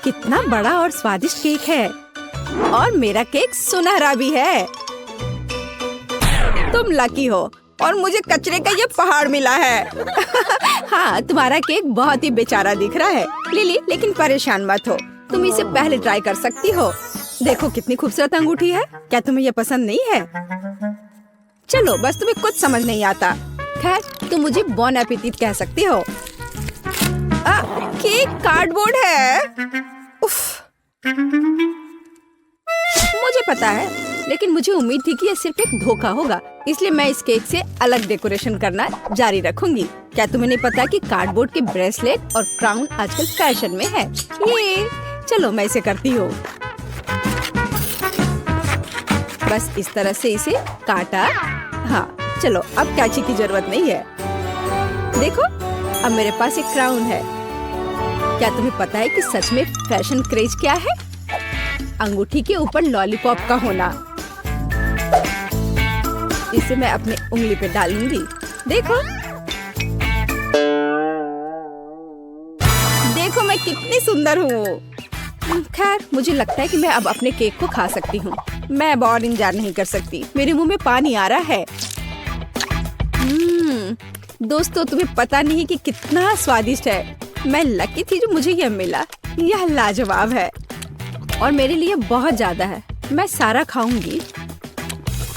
कितना बड़ा और स्वादिष्ट केक है और मेरा केक सुनहरा भी है। तुम लकी हो और मुझे कचरे का ये पहाड़ मिला है। हाँ, तुम्हारा केक बहुत ही बेचारा दिख रहा है लिली, लेकिन परेशान मत हो, तुम इसे पहले ट्राई कर सकती हो। देखो कितनी खूबसूरत अंगूठी है। क्या तुम्हें ये पसंद नहीं है? चलो, बस तुम्हें कुछ समझ नहीं आता। खैर, तुम मुझे बॉन एपेटिट कह सकती हो। केक कार्डबोर्ड है। उफ। मुझे पता है, लेकिन मुझे उम्मीद थी कि यह सिर्फ एक धोखा होगा, इसलिए मैं इस केक से अलग डेकोरेशन करना जारी रखूंगी। क्या तुम्हें नहीं पता कि कार्डबोर्ड के ब्रेसलेट और क्राउन आजकल फैशन में है? ये चलो, मैं इसे करती हूँ। बस इस तरह से इसे काटा। हाँ, चलो, अब कैची की जरूरत नहीं है। देखो, अब मेरे पास एक क्राउन है। क्या तुम्हें पता है कि सच में फैशन क्रेज क्या है? अंगूठी के ऊपर लॉलीपॉप का होना। इसे मैं अपनी उंगली पे डालूंगी। देखो, देखो मैं कितनी सुंदर हूँ। खैर, मुझे लगता है कि मैं अब अपने केक को खा सकती हूँ। मैं अब और इंतजार नहीं कर सकती, मेरे मुंह में पानी आ रहा है। दोस्तों, तुम्हें पता नहीं कि कितना स्वादिष्ट है। मैं लकी थी जो मुझे यह मिला। यह लाजवाब है और मेरे लिए बहुत ज्यादा है। मैं सारा खाऊंगी।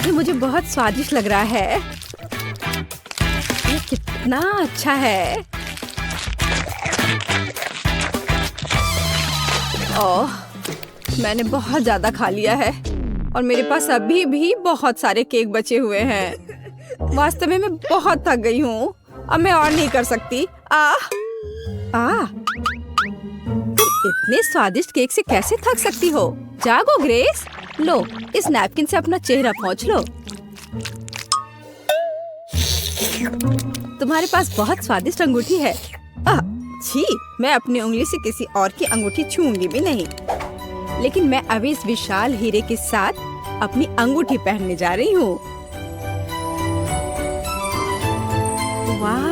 ये मुझे बहुत स्वादिष्ट लग रहा है। ये कितना अच्छा है। ओह, मैंने बहुत ज्यादा खा लिया है और मेरे पास अभी भी बहुत सारे केक बचे हुए हैं। वास्तव में मैं बहुत थक गई हूँ। अब मैं और नहीं कर सकती। तुम इतने स्वादिष्ट केक से कैसे थक सकती हो? जागो ग्रेस। लो, इस नैपकिन से अपना चेहरा पोंछ लो। तुम्हारे पास बहुत स्वादिष्ट अंगूठी है। छी, मैं अपनी उंगली से किसी और की अंगूठी छूंगी भी नहीं। लेकिन मैं अभी इस विशाल हीरे के साथ अपनी अंगूठी पहनने जा रही हूँ। वाह,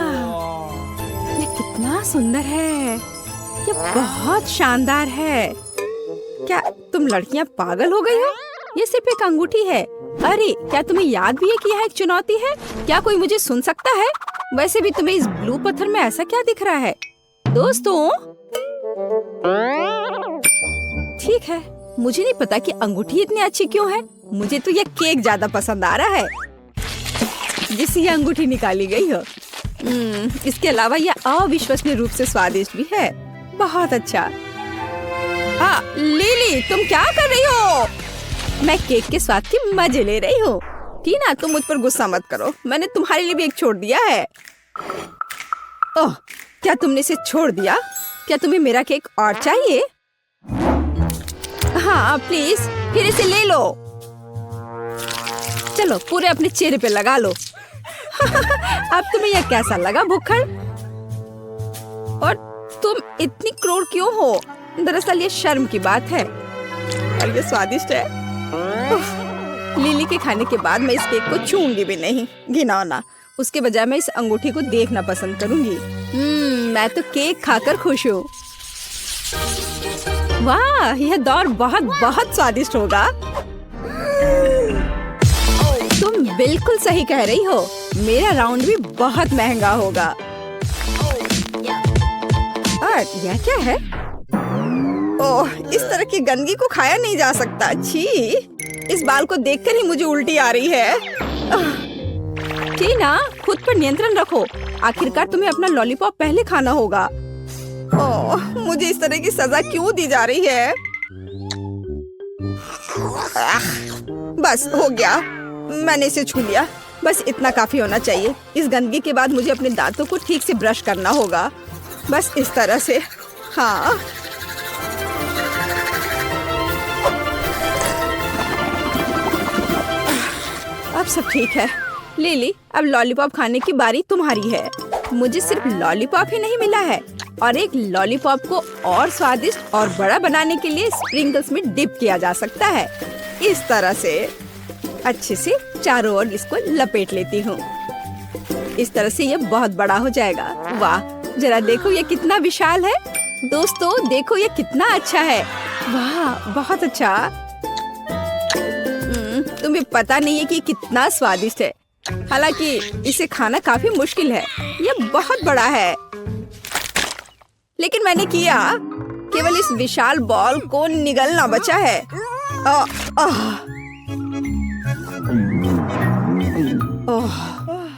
ये कितना सुंदर है। ये बहुत शानदार है। क्या तुम लड़कियां पागल हो गई हो? ये सिर्फ एक अंगूठी है। अरे, क्या तुम्हें याद भी है कि यह एक चुनौती है? क्या कोई मुझे सुन सकता है? वैसे भी तुम्हें इस ब्लू पत्थर में ऐसा क्या दिख रहा है? दोस्तों, ठीक है, मुझे नहीं पता कि अंगूठी इतनी अच्छी क्यों है। मुझे तो यह केक ज्यादा पसंद आ रहा है जिससे यह अंगूठी निकाली गई हो। इसके अलावा यह अविश्वसनीय रूप से स्वादिष्ट भी है। बहुत अच्छा। लिली, तुम क्या कर रही हो? मैं केक के स्वाद की मजे ले रही हूँ। टीना, तुम मुझ पर गुस्सा मत करो। मैंने तुम्हारे लिए भी एक छोड़ दिया है। ओह, क्या तुमने इसे छोड़ दिया? क्या तुम्हें मेरा केक और चाहिए? हाँ, प्लीज, फिर इसे ले लो। चलो, पूरे अपने चेहरे पे लगा लो। अब तुम्हें यह कैसा लगा, भुक्खड़? और तुम इतनी क्रूर क्यों हो? दरअसल ये शर्म की बात है और ये स्वादिष्ट है। लिली के खाने के बाद मैं इस केक को छूंगी भी नहीं। घिनौना। उसके बजाय मैं इस अंगूठी को देखना पसंद करूंगी। मैं तो केक खाकर खुश हूँ। वाह, यह दौर बहुत बहुत स्वादिष्ट होगा। तुम बिल्कुल सही कह रही हो। मेरा राउंड भी बहुत महंगा होगा। और यह क्या है? ओह, इस तरह की गंदगी को खाया नहीं जा सकता। छी, इस बाल को देखकर ही मुझे उल्टी आ रही है। टीना, खुद पर नियंत्रण रखो। आखिरकार तुम्हें अपना लॉलीपॉप पहले खाना होगा। ओह, मुझे इस तरह की सजा क्यों दी जा रही है? बस हो गया, मैंने इसे छू लिया। बस इतना काफी होना चाहिए। इस गंदगी के बाद मुझे अपने दांतों को ठीक से ब्रश करना होगा। बस इस तरह से। हाँ, अब सब ठीक है। लिली, अब लॉलीपॉप खाने की बारी तुम्हारी है। मुझे सिर्फ लॉलीपॉप ही नहीं मिला है और एक लॉलीपॉप को और स्वादिष्ट और बड़ा बनाने के लिए स्प्रिंकल्स में डिप किया जा सकता है। इस तरह से अच्छे से चारों ओर इसको लपेट लेती हूँ। इस तरह से ये बहुत बड़ा हो जाएगा। वाह, जरा देखो ये कितना विशाल है। दोस्तों देखो ये कितना अच्छा है। वाह बहुत अच्छा। तुम्हें पता नहीं है कि कितना स्वादिष्ट है। हालांकि इसे खाना काफी मुश्किल है। ये बहुत बड़ा है, लेकिन मैंने किया। केवल इस विशाल बॉल को निगलना बचा है।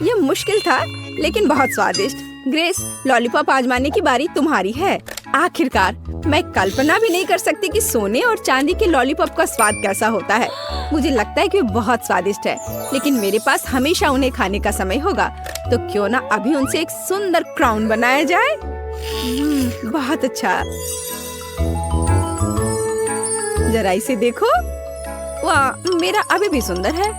ये मुश्किल था लेकिन बहुत स्वादिष्ट। ग्रेस, लॉलीपॉप आजमाने की बारी तुम्हारी है। आखिरकार मैं कल्पना भी नहीं कर सकती कि सोने और चांदी के लॉलीपॉप का स्वाद कैसा होता है। मुझे लगता है कि वो बहुत स्वादिष्ट है, लेकिन मेरे पास हमेशा उन्हें खाने का समय होगा, तो क्यों ना अभी उनसे एक सुंदर क्राउन बनाया जाए। बहुत अच्छा। जरा इसे देखो। वाह, मेरा अभी भी सुंदर है।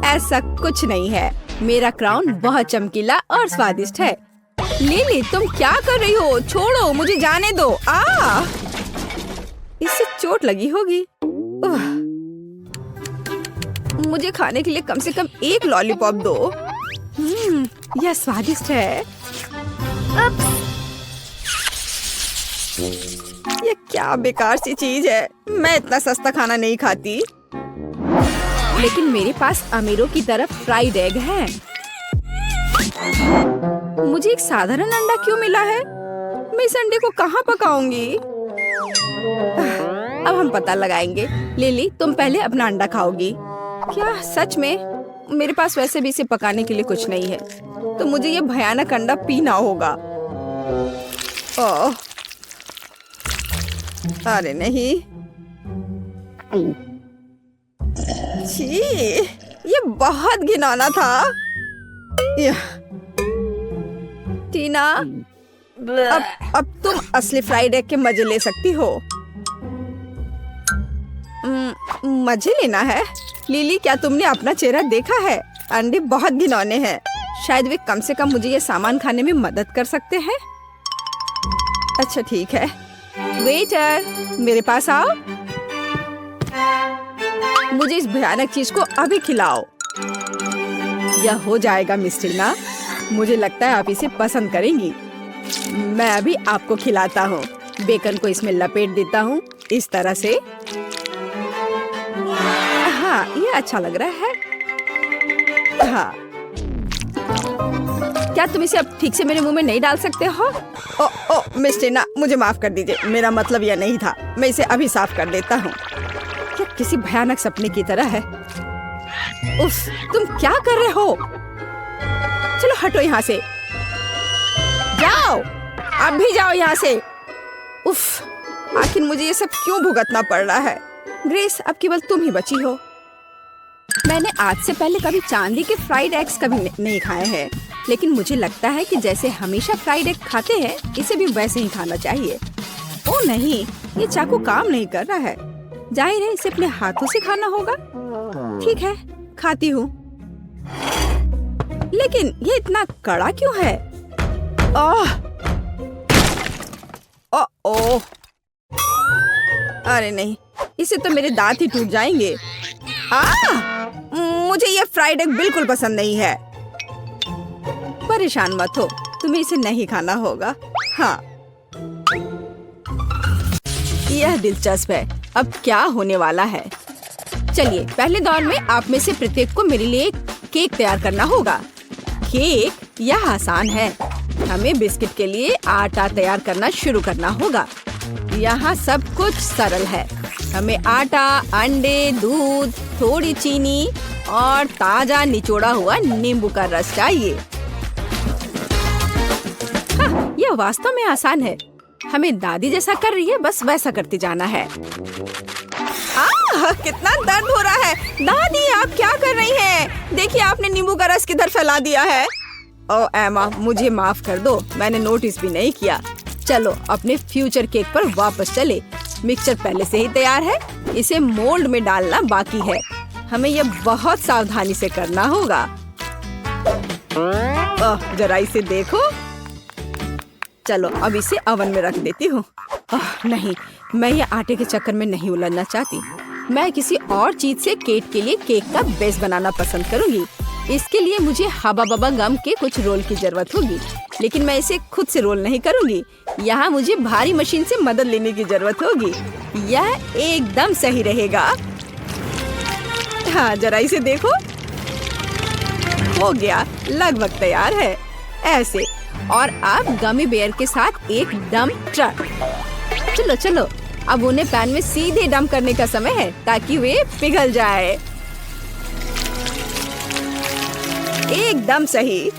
ऐसा कुछ नहीं है। मेरा क्राउन बहुत चमकीला और स्वादिष्ट है। लिली, तुम क्या कर रही हो? छोड़ो, मुझे जाने दो। इससे चोट लगी होगी। मुझे खाने के लिए कम से कम एक लॉलीपॉप दो। यह स्वादिष्ट है। ये क्या बेकार सी चीज है। मैं इतना सस्ता खाना नहीं खाती। लेकिन मेरे पास अमीरों की तरफ फ्राइड एग है। मुझे एक साधारण अंडा क्यों मिला है? मैं इस अंडे को कहाँ पकाऊंगी? अब हम पता लगाएंगे। लिली, तुम पहले अपना अंडा खाओगी। क्या सच में? मेरे पास वैसे भी इसे पकाने के लिए कुछ नहीं है, तो मुझे ये भयानक अंडा पीना होगा। ओह, अरे नहीं। छी, ये बहुत घिनौना था। टीना, अब तुम असली फ्राइड एग के मजे ले सकती हो। मजे लेना है? लिली, क्या तुमने अपना चेहरा देखा है? अंडे बहुत घिनौने हैं। शायद वे कम से कम मुझे ये सामान खाने में मदद कर सकते हैं। अच्छा ठीक है। वेटर, मेरे पास आओ। मुझे इस भयानक चीज को अभी खिलाओ। यह हो जाएगा मिस टीना। मुझे लगता है आप इसे पसंद करेंगी। मैं अभी आपको खिलाता हूँ। बेकन को इसमें लपेट देता हूँ इस तरह से। हाँ, ये अच्छा लग रहा है। हाँ, क्या तुम इसे अब ठीक से मेरे मुंह में नहीं डाल सकते हो? ओ मिस टीना, मुझे माफ कर दीजिए। मेरा मतलब यह नहीं था। मैं इसे अभी साफ कर देता हूँ। क्या किसी भयानक सपने की तरह है। उफ, तुम क्या कर रहे हो? चलो हटो यहाँ से। जाओ, अब भी जाओ यहाँ से। उफ, आखिर मुझे ये सब क्यों भुगतना पड़ रहा है? ग्रेस, अब केवल तुम ही बची हो। मैंने आज से पहले कभी चांदी के फ्राइड एग्स कभी नहीं खाए हैं, लेकिन मुझे लगता है कि जैसे हमेशा फ्राइड एग खाते हैं, इसे भी वैसे ही खाना चाहिए। ओ नहीं, ये चाकू काम नहीं कर रहा है। जाहिर है इसे अपने हाथों से खाना होगा। ठीक है, खाती हूँ। लेकिन ये इतना कड़ा क्यों है? ओह, अरे नहीं, इससे तो मेरे दांत ही टूट जाएंगे। मुझे ये फ्राइड एग बिल्कुल पसंद नहीं है। परेशान मत हो, तुम्हें इसे नहीं खाना होगा। हाँ, यह दिलचस्प है। अब क्या होने वाला है? चलिए, पहले दौर में आप में से प्रत्येक को मेरे लिए केक तैयार करना होगा। केक? यह आसान है। हमें बिस्किट के लिए आटा तैयार करना शुरू करना होगा। यहाँ सब कुछ सरल है। हमें आटा, अंडे, दूध, थोड़ी चीनी और ताजा निचोड़ा हुआ नींबू का रस चाहिए। हाँ, यह वास्तव में आसान है। हमें दादी जैसा कर रही है, बस वैसा करते जाना है। कितना दर्द हो रहा है। दादी, आप क्या कर रही हैं? देखिए, आपने नींबू का रस किधर फैला दिया है। ओ एमा, मुझे माफ कर दो, मैंने नोटिस भी नहीं किया। चलो अपने फ्यूचर केक पर वापस चले। मिक्सचर पहले से ही तैयार है, इसे मोल्ड में डालना बाकी है। हमें यह बहुत सावधानी से करना होगा। जरा इसे देखो। चलो अब इसे ओवन में रख देती हूँ। नहीं, मैं ये आटे के चक्कर में नहीं उलझना चाहती। मैं किसी और चीज से केक के लिए केक का बेस बनाना पसंद करूंगी। इसके लिए मुझे हबा बबा गम के कुछ रोल की जरूरत होगी, लेकिन मैं इसे खुद से रोल नहीं करूंगी। यहाँ मुझे भारी मशीन से मदद लेने की जरूरत होगी। यह एकदम सही रहेगा। हाँ, जरा इसे देखो। हो गया, लगभग तैयार है। ऐसे। और अब गमी बेयर के साथ एक डंप ट्रक। चलो चलो, अब उन्हें पैन में सीधे डंप करने का समय है ताकि वे पिघल जाए। एकदम सही।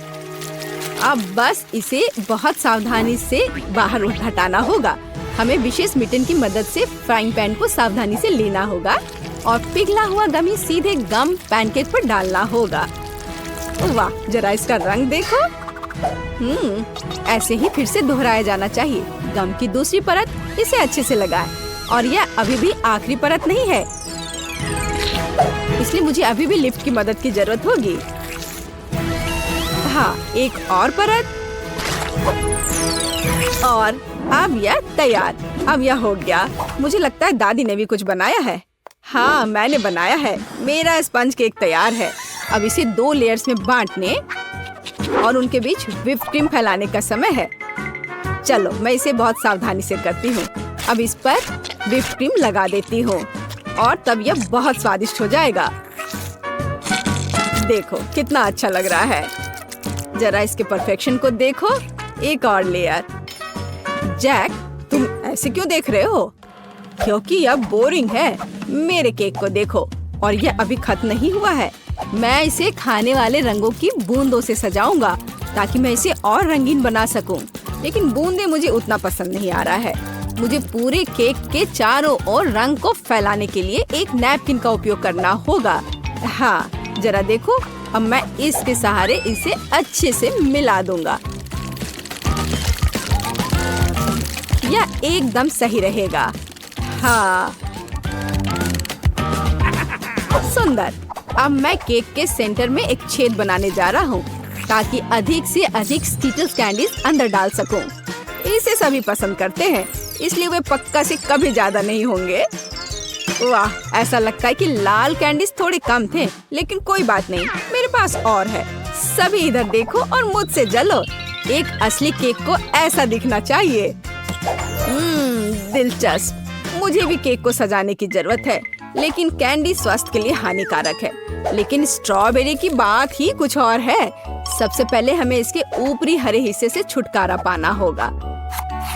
अब बस इसे बहुत सावधानी से बाहर हटाना होगा। हमें विशेष मिटन की मदद से फ्राइंग पैन को सावधानी से लेना होगा और पिघला हुआ गमी सीधे गम पैनकेक पर डालना होगा। वाह, जरा इसका रंग देखो। ऐसे ही फिर से दोहराया जाना चाहिए। गम की दूसरी परत इसे अच्छे से लगाएं। और यह अभी भी आखिरी परत नहीं है, इसलिए मुझे अभी भी लिफ्ट की मदद की जरूरत होगी। हाँ, एक और परत। और अब यह तैयार। अब यह हो गया। मुझे लगता है दादी ने भी कुछ बनाया है। हाँ, मैंने बनाया है। मेरा स्पंज केक तैयार है। अब इसे 2 लेयर्स में बांटने और उनके बीच व्हिप क्रीम फैलाने का समय है। चलो, मैं इसे बहुत सावधानी से करती हूँ। अब इस पर व्हिप क्रीम लगा देती हूँ और तब यह बहुत स्वादिष्ट हो जाएगा। देखो कितना अच्छा लग रहा है। जरा इसके परफेक्शन को देखो। एक और लेयर। जैक, तुम ऐसे क्यों देख रहे हो? क्योंकि यह बोरिंग है। मेरे केक को देखो। और यह अभी खत्म नहीं हुआ है। मैं इसे खाने वाले रंगों की बूंदों से सजाऊंगा ताकि मैं इसे और रंगीन बना सकूं। लेकिन बूंदे मुझे उतना पसंद नहीं आ रहा है। मुझे पूरे केक के चारों ओर रंग को फैलाने के लिए एक नैपकिन का उपयोग करना होगा। हाँ, जरा देखो। अब मैं इसके सहारे इसे अच्छे से मिला दूंगा। यह एकदम सही रहेगा। हाँ, सुंदर। अब मैं केक के सेंटर में एक छेद बनाने जा रहा हूँ ताकि अधिक से अधिक स्कीटल्स कैंडीज अंदर डाल सकूं। इसे सभी पसंद करते हैं, इसलिए वे पक्का से कभी ज्यादा नहीं होंगे। वाह, ऐसा लगता है कि लाल कैंडीज थोड़े कम थे, लेकिन कोई बात नहीं, मेरे पास और है। सभी इधर देखो और मुझसे जलो। एक असली केक को ऐसा दिखना चाहिए। दिलचस्प। मुझे भी केक को सजाने की जरूरत है, लेकिन कैंडी स्वास्थ्य के लिए हानिकारक है। लेकिन स्ट्रॉबेरी की बात ही कुछ और है। सबसे पहले हमें इसके ऊपरी हरे हिस्से से छुटकारा पाना होगा।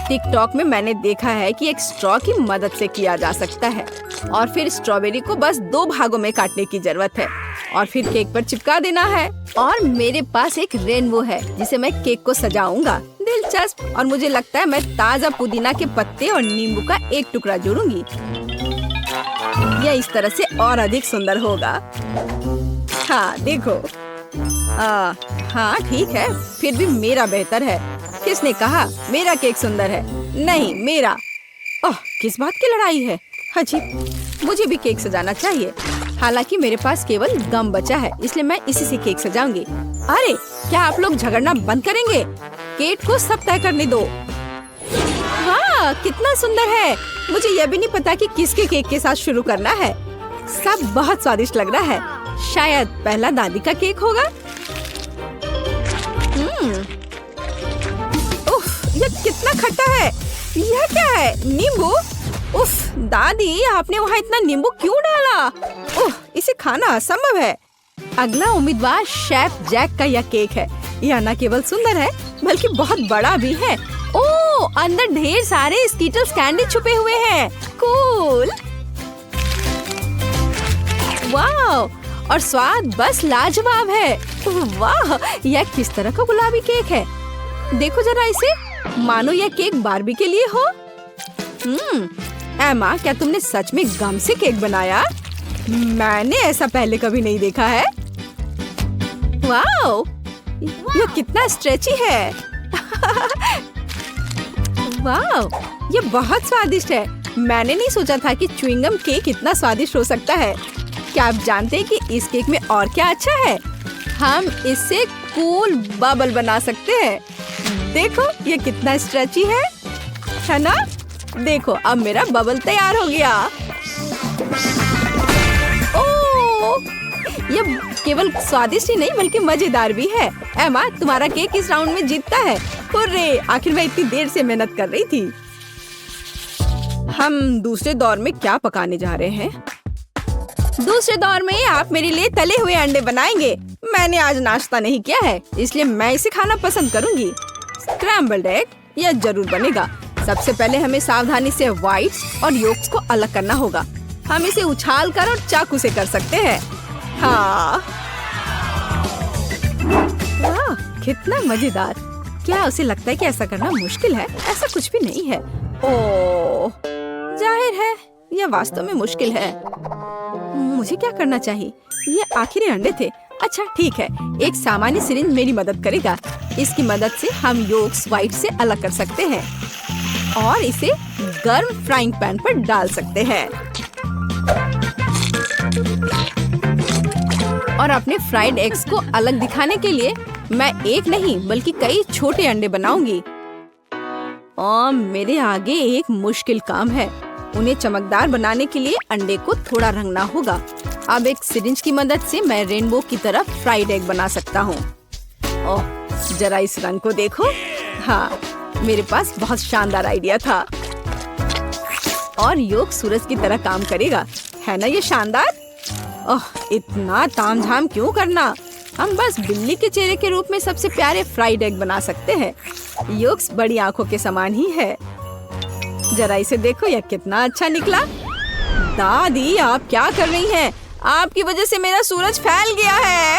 टिकटॉक में मैंने देखा है कि एक स्ट्रॉ की मदद से किया जा सकता है। और फिर स्ट्रॉबेरी को बस 2 भागों में काटने की जरूरत है और फिर केक पर चिपका देना है। और मेरे पास एक रेनबो है जिसे मैं केक को सजाऊंगा। दिलचस्प। और मुझे लगता है मैं ताजा पुदीना के पत्ते और नींबू का एक टुकड़ा जोड़ूंगी। यह इस तरह से और अधिक सुंदर होगा। हाँ, देखो। हाँ, ठीक है। फिर भी मेरा बेहतर है। किसने कहा मेरा केक सुंदर है? नहीं, मेरा। ओह, किस बात की लड़ाई है? अजीब। मुझे भी केक सजाना चाहिए। हालांकि मेरे पास केवल गम बचा है, इसलिए मैं इसी से केक सजाऊंगी। अरे, क्या आप लोग झगड़ना बंद करेंगे? केक को सब तय करने दो। हाँ, कितना सुंदर है। मुझे यह भी नहीं पता कि किसके केक के साथ शुरू करना है। सब बहुत स्वादिष्ट लग रहा है। शायद पहला दादी का केक होगा। उफ, यह कितना खट्टा है। यह क्या है? नींबू? उफ, दादी, आपने वहाँ इतना नींबू क्यों डाला? उफ, इसे खाना असंभव है। अगला उम्मीदवार शेफ जैक का यह केक है। यह न केवल सुंदर है बल्कि बहुत बड़ा भी है। ओह, अंदर ढेर सारे स्कीटल्स कैंडी छुपे हुए हैं। कूल। वाह, और स्वाद बस लाजवाब है। वाह, यह किस तरह का गुलाबी केक है। देखो जरा इसे, मानो यह केक बार्बी के लिए हो। एमा, क्या तुमने सच में गम से केक बनाया? मैंने ऐसा पहले कभी नहीं देखा है। वाह, यह कितना स्ट्रेची है। वाह, यह बहुत स्वादिष्ट है। मैंने नहीं सोचा था कि च्युइंगम केक इतना स्वादिष्ट हो सकता है। क्या आप जानते हैं कि इस केक में और क्या अच्छा है? हम इससे कूल बबल बना सकते हैं। देखो, यह कितना स्ट्रेची है ना? देखो, अब मेरा बबल तैयार हो गया। ओह, ये केवल स्वादिष्ट ही नहीं बल्कि मजेदार भी है। एमा, तुम्हारा केक इस राउंड में जीतता है। हुर्रे! आखिर मैं इतनी देर से मेहनत कर रही थी। हम दूसरे दौर में क्या पकाने जा रहे हैं? दूसरे दौर में आप मेरे लिए तले हुए अंडे बनाएंगे। मैंने आज नाश्ता नहीं किया है, इसलिए मैं इसे खाना पसंद करूंगी। स्क्रैम्बल्ड एग यह जरूर बनेगा। सबसे पहले हमें सावधानी से व्हाइट्स और योक्स को अलग करना होगा। हम इसे उछाल कर और चाकू से कर सकते हैं। हाँ, वाह, कितना मजेदार। क्या उसे लगता है कि ऐसा करना मुश्किल है? ऐसा कुछ भी नहीं है। ओह, जाहिर है यह वास्तव में मुश्किल है। मुझे क्या करना चाहिए? ये आखिरी अंडे थे। अच्छा ठीक है, एक सामान्य सिरिंज मेरी मदद करेगा। इसकी मदद से हम योक्स व्हाइट से अलग कर सकते हैं और इसे गर्म फ्राइंग पैन पर डाल सकते हैं और अपने फ्राइड एग्स को अलग दिखाने के लिए मैं एक नहीं बल्कि कई छोटे अंडे बनाऊंगी। और मेरे आगे एक मुश्किल काम है। उन्हें चमकदार बनाने के लिए अंडे को थोड़ा रंगना होगा। अब एक सिरिंज की मदद से मैं रेनबो की तरह फ्राइड एग बना सकता हूँ। ओह, जरा इस रंग को देखो। हाँ, मेरे पास बहुत शानदार आइडिया था। और योग सूरज की तरह काम करेगा, है ना ये शानदार? ओह, इतना तामझाम क्यों करना? हम बस बिल्ली के चेहरे के रूप में सबसे प्यारे फ्राइड एग बना सकते हैं। योक्स बड़ी आंखों के समान ही है। जरा इसे देखो, यह कितना अच्छा निकला। दादी, आप क्या कर रही हैं? आपकी वजह से मेरा सूरज फैल गया है।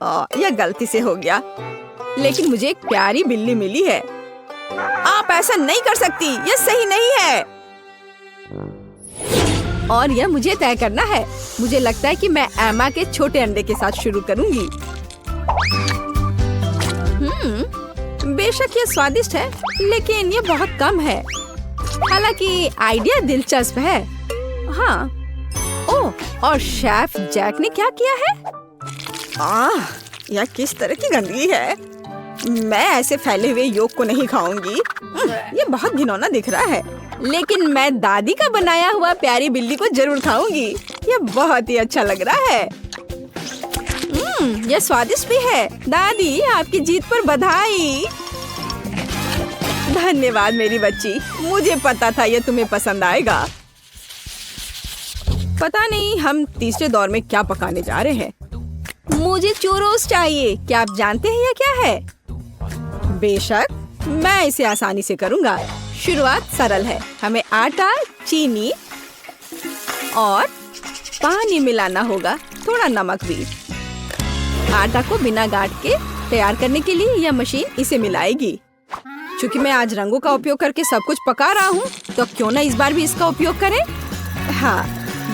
ओह, यह गलती से हो गया, लेकिन मुझे एक प्यारी बिल्ली मिली है। आप ऐसा नहीं कर सकती, यह सही नहीं है। और यह मुझे तय करना है। मुझे लगता है कि मैं एमा के छोटे अंडे के साथ शुरू करूंगी। बेशक ये स्वादिष्ट है, लेकिन ये बहुत कम है। हालांकि आइडिया दिलचस्प है। हाँ, ओह, और शेफ जैक ने क्या किया है? यह किस तरह की गंदगी है। मैं ऐसे फैले हुए योग को नहीं खाऊंगी। ये बहुत घिनौना दिख रहा है, लेकिन मैं दादी का बनाया हुआ प्यारी बिल्ली को जरूर खाऊंगी। यह बहुत ही अच्छा लग रहा है। यह स्वादिष्ट भी है। दादी, आपकी जीत पर बधाई। धन्यवाद मेरी बच्ची, मुझे पता था यह तुम्हें पसंद आएगा। पता नहीं हम तीसरे दौर में क्या पकाने जा रहे हैं। मुझे चूरोस चाहिए। क्या आप जानते हैं यह क्या है? बेशक, मैं इसे आसानी से करूंगा। शुरुआत सरल है। हमें आटा, चीनी और पानी मिलाना होगा, थोड़ा नमक भी। आटा को बिना गांठ के तैयार करने के लिए यह मशीन इसे मिलाएगी। चूंकि मैं आज रंगों का उपयोग करके सब कुछ पका रहा हूँ, तो क्यों ना इस बार भी इसका उपयोग करें। हाँ,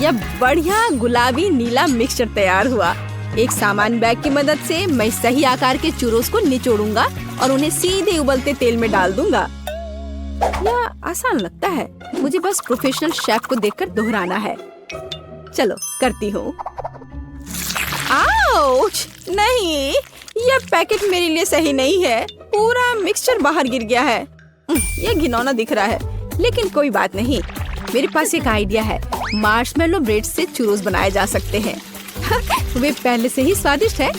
यह बढ़िया गुलाबी नीला मिक्सचर तैयार हुआ। एक सामान्य बैग की मदद से मैं सही आकार के चूरोस को निचोड़ूंगा और उन्हें सीधे उबलते तेल में डाल दूंगा। यह आसान लगता है, मुझे बस प्रोफेशनल शेफ को देखकर दोहराना है। चलो करती हूँ। आउच! नहीं, यह पैकेट मेरे लिए सही नहीं है। पूरा मिक्सचर बाहर गिर गया है। यह घिनौना दिख रहा है, लेकिन कोई बात नहीं। मेरे पास एक आइडिया है। मार्शमेलो ब्रेड से चूरोस बनाए जा सकते हैं। वे पहले से ही स्वादिष्ट है,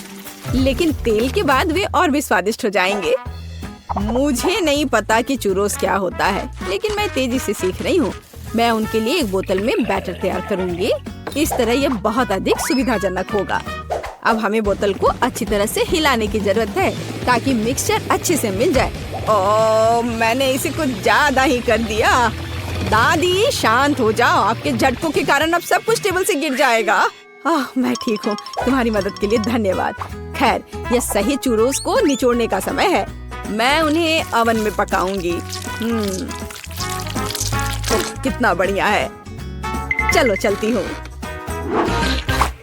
लेकिन तेल के बाद वे और भी स्वादिष्ट हो जाएंगे। मुझे नहीं पता कि चूरोस क्या होता है, लेकिन मैं तेजी से सीख रही हूँ। मैं उनके लिए एक बोतल में बैटर तैयार करूंगी। इस तरह यह बहुत अधिक सुविधाजनक होगा। अब हमें बोतल को अच्छी तरह से हिलाने की जरूरत है ताकि मिक्सचर अच्छे से मिल जाए। ओह, मैंने इसे कुछ ज्यादा ही कर दिया। दादी, शांत हो जाओ। आपके झटकों के कारण अब सब कुछ टेबल से गिर जाएगा। मैं ठीक हूँ। तुम्हारी मदद के लिए धन्यवाद। खैर, यह सही चूरोस को निचोड़ने का समय है। मैं उन्हें ओवन में पकाऊंगी। कितना बढ़िया है। चलो चलती हूँ।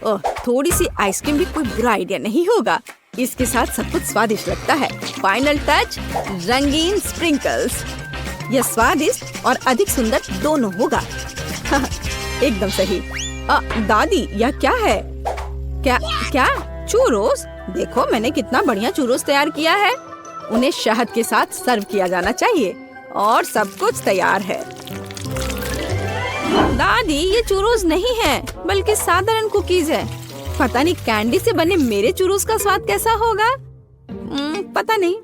ओह, थोड़ी सी आइसक्रीम भी कोई बुरा आइडिया नहीं होगा। इसके साथ सब कुछ स्वादिष्ट लगता है। फाइनल टच, रंगीन स्प्रिंकल्स। यह स्वादिष्ट और अधिक सुंदर दोनों होगा। एकदम सही। दादी, यह क्या है? क्या चूरोस? देखो, मैंने कितना बढ़िया चूरोस तैयार किया है। उन्हें शहद के साथ सर्व किया जाना चाहिए और सब कुछ तैयार है। दादी, ये चुरोस नहीं है बल्कि साधारण कुकीज है। पता नहीं कैंडी से बने मेरे चुरोस का स्वाद कैसा होगा। पता नहीं,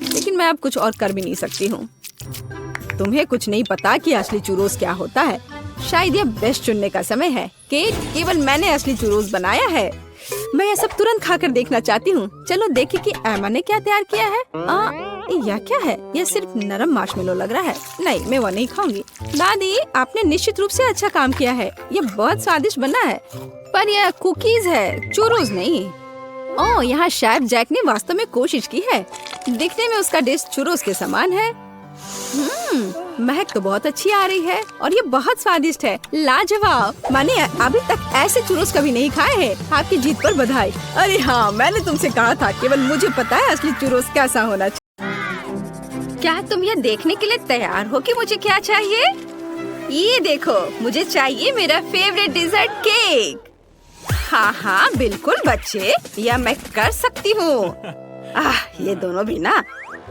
लेकिन मैं अब कुछ और कर भी नहीं सकती हूँ। तुम्हें कुछ नहीं पता कि असली चुरोस क्या होता है। शायद ये बेस्ट चुनने का समय है। केवल मैंने असली चुरोस बनाया है। मैं ये सब तुरंत खाकर देखना चाहती हूँ। चलो देखें कि एमा ने क्या तैयार किया है। यह क्या है? यह सिर्फ नरम मार्शमेलो लग रहा है। नहीं, मैं वो नहीं खाऊंगी। दादी, आपने निश्चित रूप से अच्छा काम किया है। ये बहुत स्वादिष्ट बना है, पर यह कुकीज है, चुरोस नहीं। ओह, यहाँ शेफ जैक ने वास्तव में कोशिश की है। दिखने में उसका डिश चुरोस के समान है। महक तो बहुत अच्छी आ रही है और ये बहुत स्वादिष्ट है। लाजवाब। मैंने अभी तक ऐसे चुरोस कभी नहीं खाए हैं। आपकी जीत पर बधाई। अरे हाँ, मैंने तुमसे कहा था, केवल मुझे पता है असली चुरोस कैसा होना चाहिए। क्या तुम ये देखने के लिए तैयार हो कि मुझे क्या चाहिए? ये देखो, मुझे चाहिए मेरा फेवरेट डिजर्ट केक। हाँ, बिल्कुल बच्चे, यह मैं कर सकती हूँ। ये दोनों भी ना,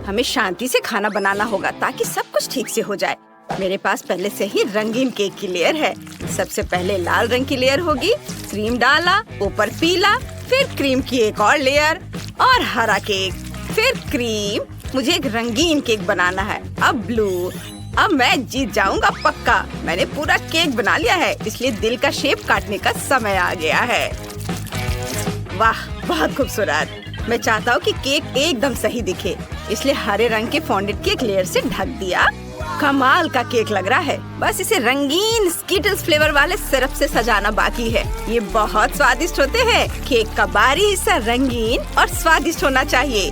हमें शांति से खाना बनाना होगा ताकि सब कुछ ठीक से हो जाए। मेरे पास पहले से ही रंगीन केक की लेयर है। सबसे पहले लाल रंग की लेयर होगी, क्रीम डाला, ऊपर पीला, फिर क्रीम की एक और लेयर और हरा केक, फिर क्रीम। मुझे एक रंगीन केक बनाना है। अब ब्लू। अब मैं जीत जाऊंगा पक्का। मैंने पूरा केक बना लिया है, इसलिए दिल का शेप काटने का समय आ गया है। वाह, बहुत खूबसूरत। मैं चाहता हूँ कि केक एकदम सही दिखे, इसलिए हरे रंग के फॉन्डेड केक लेयर से ढक दिया। कमाल का केक लग रहा है। बस इसे रंगीन स्कीटल्स फ्लेवर वाले सिरप से सजाना बाकी है। ये बहुत स्वादिष्ट होते हैं। केक का बाहरी हिस्सा रंगीन और स्वादिष्ट होना चाहिए।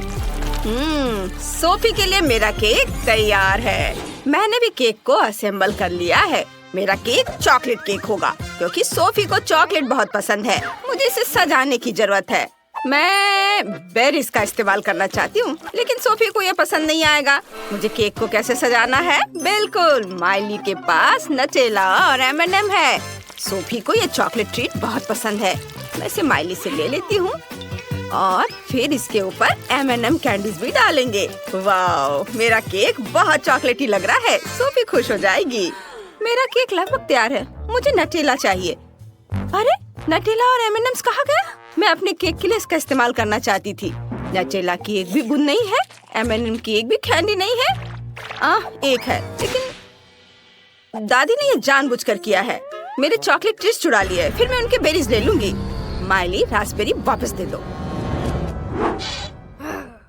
सोफी के लिए मेरा केक तैयार है। मैंने भी केक को असेंबल कर लिया है। मेरा केक चॉकलेट केक होगा क्योंकि सोफी को चॉकलेट बहुत पसंद है। मुझे इसे सजाने की जरूरत है। मैं बेरीज का इस्तेमाल करना चाहती हूँ, लेकिन सोफी को यह पसंद नहीं आएगा। मुझे केक को कैसे सजाना है? बिल्कुल, माइली के पास नटेला और M&M है। सोफी को यह चॉकलेट ट्रीट बहुत पसंद है। मैं इसे माइली से ले लेती हूँ और फिर इसके ऊपर M&M कैंडीज भी डालेंगे। वाह, मेरा केक बहुत चॉकलेटी लग रहा है। सोफी खुश हो जाएगी। मेरा केक लगभग तैयार है। मुझे नटेला चाहिए। अरे, नटेला और M&M's कहाँ गया? मैं अपने केक के लिए इसका इस्तेमाल करना चाहती थी। नटेला की एक भी बूंद नहीं है, M&M की एक भी कैंडी नहीं है। एक है, लेकिन दादी ने ये जानबूझकर किया है। मेरे चॉकलेट ट्रीट्स चुरा लिए है, फिर मैं उनके बेरीज ले लूंगी। माइली, रास्पबेरी वापस दे दो।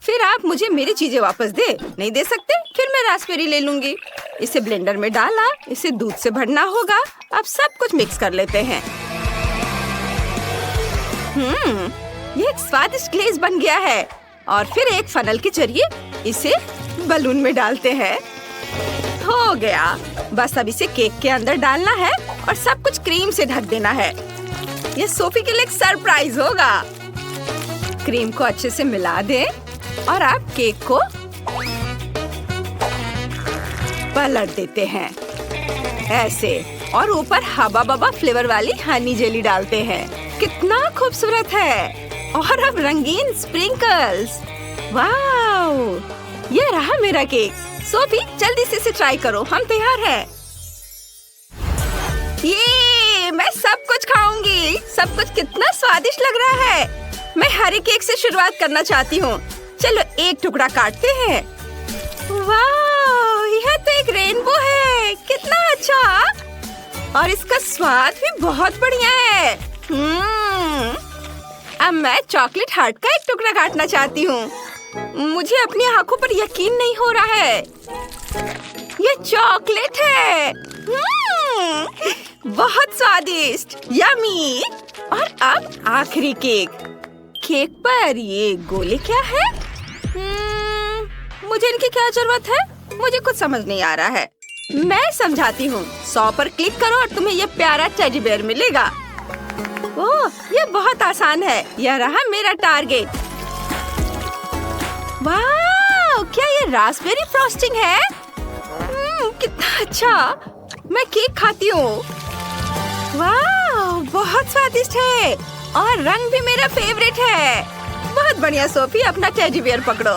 फिर आप मुझे मेरी चीजें वापस दे नहीं दे सकते? फिर मैं रास्पबेरी ले लूंगी। इसे ब्लेंडर में डाला, इसे दूध से भरना होगा। अब सब कुछ मिक्स कर लेते हैं। ये एक स्वादिष्ट ग्लेज बन गया है। और फिर एक फनल के जरिए इसे बलून में डालते हैं। हो गया। बस अब इसे केक के अंदर डालना है और सब कुछ क्रीम से ढक देना है। ये सोफी के लिए एक सरप्राइज होगा। क्रीम को अच्छे से मिला दें और आप केक को पलट देते हैं ऐसे, और ऊपर हबा बबा फ्लेवर वाली हनी जेली डालते हैं। कितना खूबसूरत है। और अब रंगीन स्प्रिंकल्स। वाओ, ये रहा मेरा केक। सोफी, जल्दी से इसे ट्राई करो। हम तैयार हैं। ये मैं सब कुछ खाऊंगी। सब कुछ कितना स्वादिष्ट लग रहा है। मैं हरे केक से शुरुआत करना चाहती हूँ। चलो एक टुकड़ा काटते हैं। वाह, यह तो एक रेनबो है। कितना अच्छा। और इसका स्वाद भी बहुत बढ़िया है। अब मैं चॉकलेट हार्ट का एक टुकड़ा काटना चाहती हूँ। मुझे अपनी आंखों पर यकीन नहीं हो रहा है। ये चॉकलेट है। बहुत स्वादिष्ट, यमी। और अब आखिरी केक। केक पर ये गोले क्या है? मुझे इनकी क्या जरूरत है? मुझे कुछ समझ नहीं आ रहा है। मैं समझाती हूँ। 100 पर क्लिक करो और तुम्हें ये प्यारा टेडी बेयर मिलेगा। ओह, ये बहुत आसान है। यह रहा मेरा टारगेट। वाह, क्या ये रास्पबेरी फ्रॉस्टिंग है? कितना अच्छा। मैं केक खाती हूँ। वाह, बहुत स्वादिष्ट है और रंग भी मेरा फेवरेट है। बहुत बढ़िया सोफी, अपना टेडी बियर पकड़ो।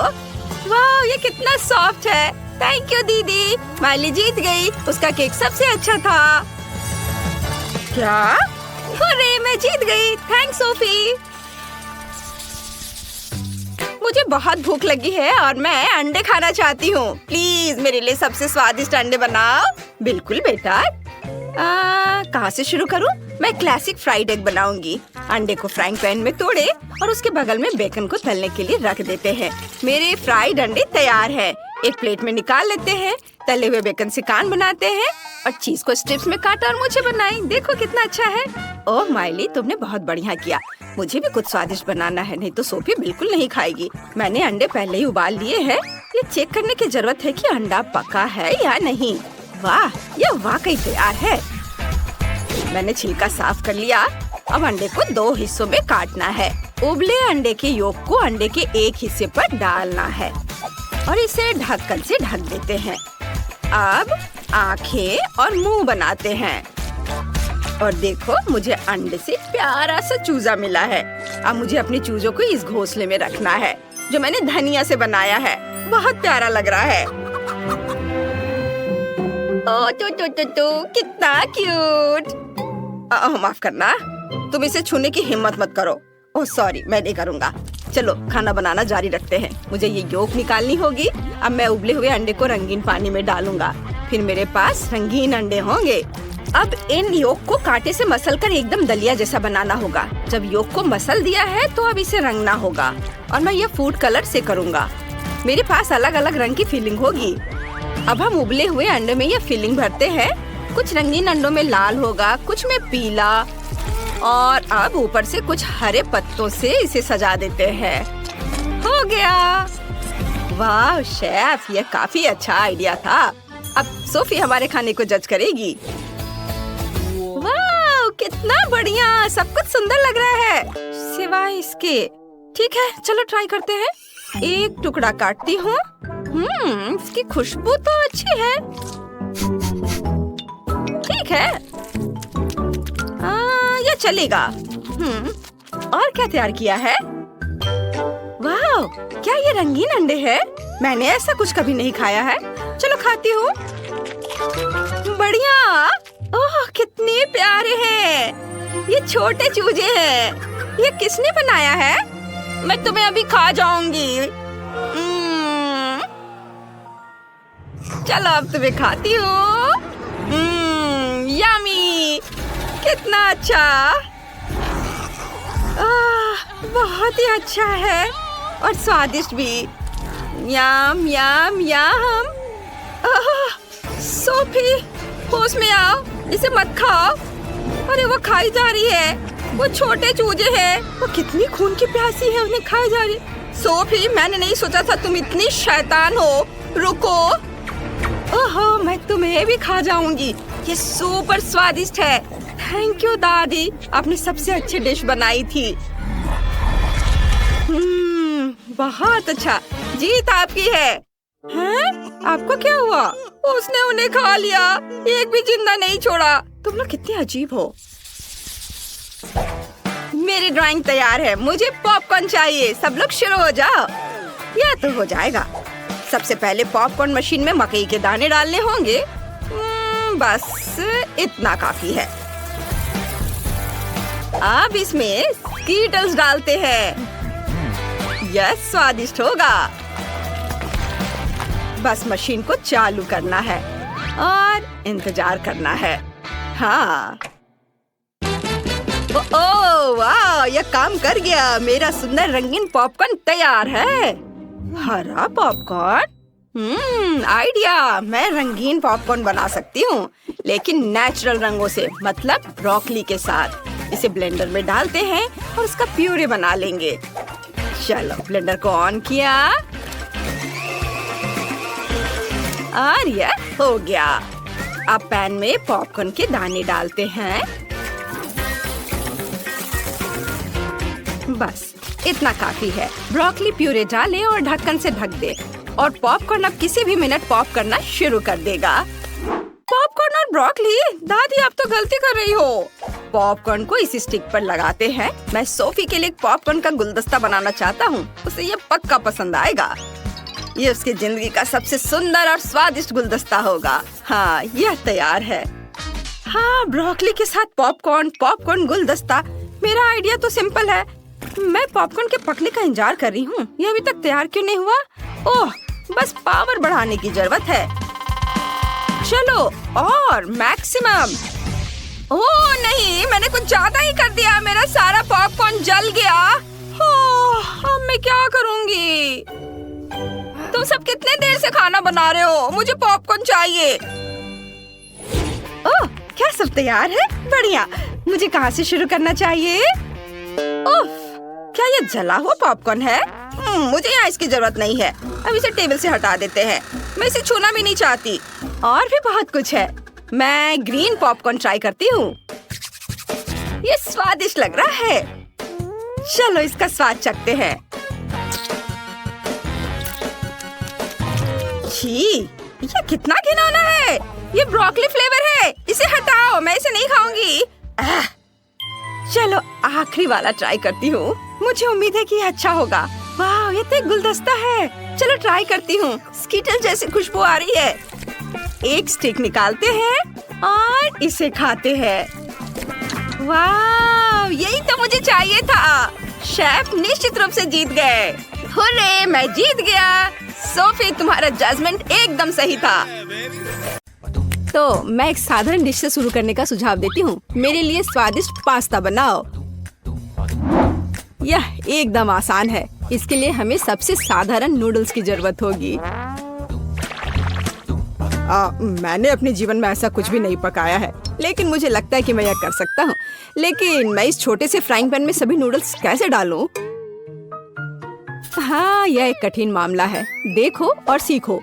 वाह, ये कितना सॉफ्ट है। थैंक यू दीदी, माइली जीत गई। उसका केक सबसे अच्छा था। क्या? अरे मैं जीत गई। Thanks Sophie. मुझे बहुत भूख लगी है और मैं अंडे खाना चाहती हूँ। प्लीज मेरे लिए सबसे स्वादिष्ट अंडे बनाओ। बिल्कुल बेटा। कहाँ से शुरू करूँ? मैं क्लासिक फ्राइड एग बनाऊंगी। अंडे को फ्राइंग पैन में तोड़े और उसके बगल में बेकन को तलने के लिए रख देते हैं। मेरे फ्राइड अंडे तैयार हैं। एक प्लेट में निकाल लेते हैं। तले हुए बेकन से कान बनाते हैं और चीज को स्ट्रिप्स में काटा और मुझे बनाई। देखो कितना अच्छा है। ओह माइली, तुमने बहुत बढ़िया किया। मुझे भी कुछ स्वादिष्ट बनाना है, नहीं तो सोफी बिल्कुल नहीं खाएगी। मैंने अंडे पहले ही उबाल लिए हैं। ये चेक करने की जरूरत है कि अंडा पका है या नहीं। वाह, ये वाकई तैयार है। मैंने छिलका साफ कर लिया। अब अंडे को 2 हिस्सों में काटना है। उबले अंडे के योक को अंडे के एक हिस्से पर डालना है और इसे ढक्कन से ढक देते हैं। अब आंखें और मुंह बनाते हैं। और देखो, मुझे अंडे से प्यारा सा चूजा मिला है। अब मुझे अपने चूजों को इस घोंसले में रखना है जो मैंने धनिया से बनाया है। बहुत प्यारा लग रहा है। ओह तो कितना क्यूट। माफ करना, तुम इसे छूने की हिम्मत मत करो। ओह सॉरी, मैं नहीं करूँगा। चलो खाना बनाना जारी रखते हैं। मुझे ये योक निकालनी होगी। अब मैं उबले हुए अंडे को रंगीन पानी में डालूंगा। फिर मेरे पास रंगीन अंडे होंगे। अब इन योक को कांटे से मसल कर एकदम दलिया जैसा बनाना होगा। जब योक को मसल दिया है तो अब इसे रंगना होगा और मैं ये फूड कलर से करूँगा। मेरे पास अलग अलग रंग की फिलिंग होगी। अब हम उबले हुए अंडे में ये फिलिंग भरते हैं। कुछ रंगीन अंडों में लाल होगा, कुछ में पीला, और अब ऊपर से कुछ हरे पत्तों से इसे सजा देते हैं। हो गया। वाह शेफ, ये काफी अच्छा आइडिया था। अब सोफी हमारे खाने को जज करेगी। वाह कितना बढ़िया, सब कुछ सुंदर लग रहा है सिवाय इसके। ठीक है, चलो ट्राई करते हैं। एक टुकड़ा काटती हूँ। इसकी खुशबू तो अच्छी है। ठीक है, ये चलेगा। और क्या तैयार किया है? वाह, क्या ये रंगीन अंडे हैं? मैंने ऐसा कुछ कभी नहीं खाया है। चलो खाती हूँ। बढ़िया। ओह कितने प्यारे हैं। ये छोटे चूजे हैं। ये किसने बनाया है? मैं तुम्हें अभी खा जाऊंगी। चलो अब तुम्हें खाती हूँ। यम्मी, कितना अच्छा। बहुत ही अच्छा है और स्वादिष्ट भी। यम यम यम। सोफी, होश में आओ, इसे मत खाओ। अरे वो खाई जा रही है। वो छोटे चूजे हैं। वो कितनी खून की प्यासी है, उन्हें खाई जा रही। सोफी, मैंने नहीं सोचा था तुम इतनी शैतान हो। रुको। ओहो, मैं तुम्हें भी खा जाऊंगी। ये सुपर स्वादिष्ट है। थैंक यू दादी, आपने सबसे अच्छी डिश बनाई थी। बहुत अच्छा, जीत आपकी है। हैं? आपको क्या हुआ? उसने उन्हें खा लिया, एक भी जिंदा नहीं छोड़ा। तुम लोग कितने अजीब हो। मेरी ड्राइंग तैयार है। मुझे पॉपकॉर्न चाहिए। सब लोग शुरू हो जाओ। यह तो हो जाएगा। सबसे पहले पॉपकॉर्न मशीन में मकई के दाने डालने होंगे। बस इतना काफी है। अब इसमें स्कीटल्स डालते हैं। यह स्वादिष्ट होगा। बस मशीन को चालू करना है और इंतजार करना है। हाँ। ओह वाह, यह काम कर गया। मेरा सुंदर रंगीन पॉपकॉर्न तैयार है। हरा पॉपकॉर्न? आइडिया। मैं रंगीन पॉपकॉर्न बना सकती हूँ, लेकिन नेचुरल रंगों से, मतलब ब्रोकली के साथ। इसे ब्लेंडर में डालते हैं और उसका प्यूरे बना लेंगे। चलो ब्लेंडर को ऑन किया और यह हो गया। अब पैन में पॉपकॉर्न के दाने डालते हैं। बस इतना काफी है। ब्रोकली प्यूरे डालें और ढक्कन से ढक दे और पॉपकॉर्न अब किसी भी मिनट पॉप करना शुरू कर देगा। पॉपकॉर्न और ब्रोकली? दादी आप तो गलती कर रही हो। पॉपकॉर्न को इस स्टिक पर लगाते हैं। मैं सोफी के लिए पॉपकॉर्न का गुलदस्ता बनाना चाहता हूँ। उसे ये पक्का पसंद आएगा। ये उसकी जिंदगी का सबसे सुंदर और स्वादिष्ट गुलदस्ता होगा। हाँ, यह तैयार है। हाँ, ब्रोकली के साथ पॉपकॉर्न गुलदस्ता। मेरा आइडिया तो सिंपल है। मैं पॉपकॉर्न के पकने का इंतजार कर रही हूँ। यह अभी तक तैयार क्यों नहीं हुआ? ओह, बस पावर बढ़ाने की जरूरत है। चलो, और मैक्सिमम। ओह नहीं, मैंने कुछ ज्यादा ही कर दिया। मेरा सारा पॉपकॉर्न जल गया। अब मैं क्या करूँगी? तुम सब कितने देर से खाना बना रहे हो? मुझे पॉपकॉर्न चाहिए। ओह, क्या सब तैयार है? बढ़िया। मुझे कहाँ से शुरू करना चाहिए? ओह, क्या ये जला हुआ पॉपकॉर्न है? मुझे यहाँ इसकी जरूरत नहीं है। अब इसे टेबल से हटा देते हैं। मैं इसे छूना भी नहीं चाहती। और भी बहुत कुछ है। मैं ग्रीन पॉपकॉर्न ट्राई करती हूँ। ये स्वादिष्ट लग रहा है। चलो इसका स्वाद चखते हैं। छी, ये कितना घिनौना है। ये ब्रोकली फ्लेवर है। इसे हटाओ, मैं इसे नहीं खाऊंगी। चलो आखिरी वाला ट्राई करती हूँ। मुझे उम्मीद है कि ये अच्छा होगा। वाह, ये तो एक गुलदस्ता है। चलो ट्राई करती हूँ। स्कीटल जैसी खुशबू आ रही है। एक स्टिक निकालते हैं और इसे खाते हैं। वाह, यही तो मुझे चाहिए था। शेफ निश्चित रूप से जीत गए। हुर्रे, मैं जीत गया। सोफी, तुम्हारा जजमेंट एकदम सही था। तो मैं एक साधारण डिश से शुरू करने का सुझाव देती हूँ। मेरे लिए स्वादिष्ट पास्ता बनाओ। यह एकदम आसान है। इसके लिए हमें सबसे साधारण नूडल्स की जरूरत होगी। मैंने अपने जीवन में ऐसा कुछ भी नहीं पकाया है, लेकिन मुझे लगता है कि मैं यह कर सकता हूँ। लेकिन मैं इस छोटे से फ्राइंग पैन में सभी नूडल्स कैसे डालूं? हाँ, यह एक कठिन मामला है। देखो और सीखो।